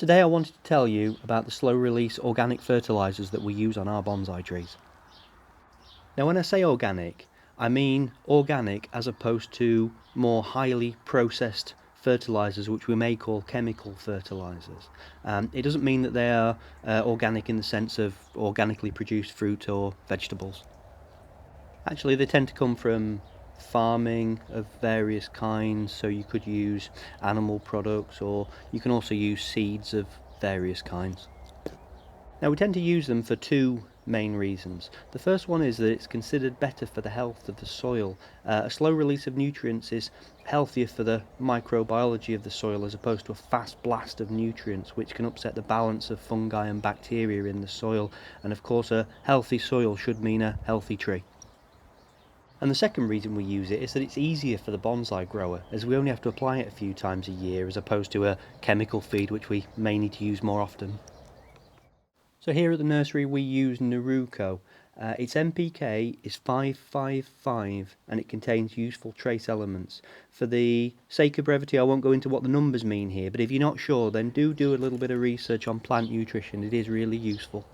Today I wanted to tell you about the slow release organic fertilisers that we use on our bonsai trees. Now when I say organic, I mean organic as opposed to more highly processed fertilisers which we may call chemical fertilisers. It doesn't mean that they are organic in the sense of organically produced fruit or vegetables. Actually, they tend to come from farming of various kinds, so you could use animal products or you can also use seeds of various kinds. Now we tend to use them for two main reasons. The first one is that it's considered better for the health of the soil. A slow release of nutrients is healthier for the microbiology of the soil as opposed to a fast blast of nutrients which can upset the balance of fungi and bacteria in the soil, and of course a healthy soil should mean a healthy tree. And the second reason we use it is that it's easier for the bonsai grower, as we only have to apply it a few times a year as opposed to a chemical feed which we may need to use more often. So here at the nursery we use Naruco. Its NPK is 555 and it contains useful trace elements. For the sake of brevity I won't go into what the numbers mean here, but if you're not sure then do a little bit of research on plant nutrition, it is really useful.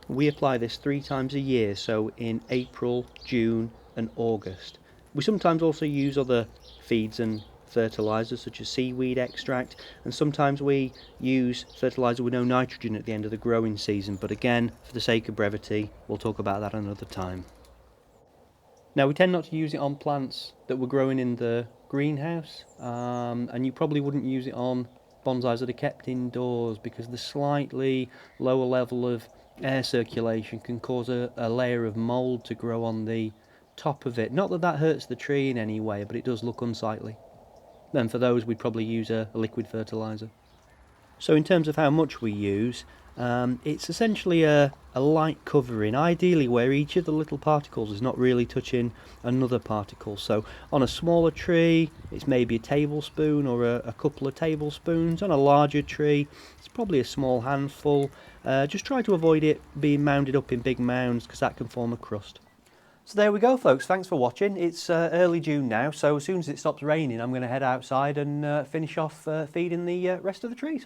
We apply this 3 times a year, so in April, June and August. We sometimes also use other feeds and fertilisers such as seaweed extract, and sometimes we use fertiliser with no nitrogen at the end of the growing season, but again, for the sake of brevity, we'll talk about that another time. Now we tend not to use it on plants that we're growing in the greenhouse, and you probably wouldn't use it on bonsais that are kept indoors because the slightly lower level of air circulation can cause a layer of mould to grow on the top of it. Not that that hurts the tree in any way, but it does look unsightly. Then for those we'd probably use a liquid fertiliser. So in terms of how much we use, it's essentially a light covering, ideally where each of the little particles is not really touching another particle. So on a smaller tree it's maybe a tablespoon or a couple of tablespoons. On a larger tree it's probably a small handful. Just try to avoid it being mounded up in big mounds because that can form a crust. So there we go folks, thanks for watching. It's early June now, so as soon as it stops raining I'm going to head outside and finish off feeding the rest of the trees.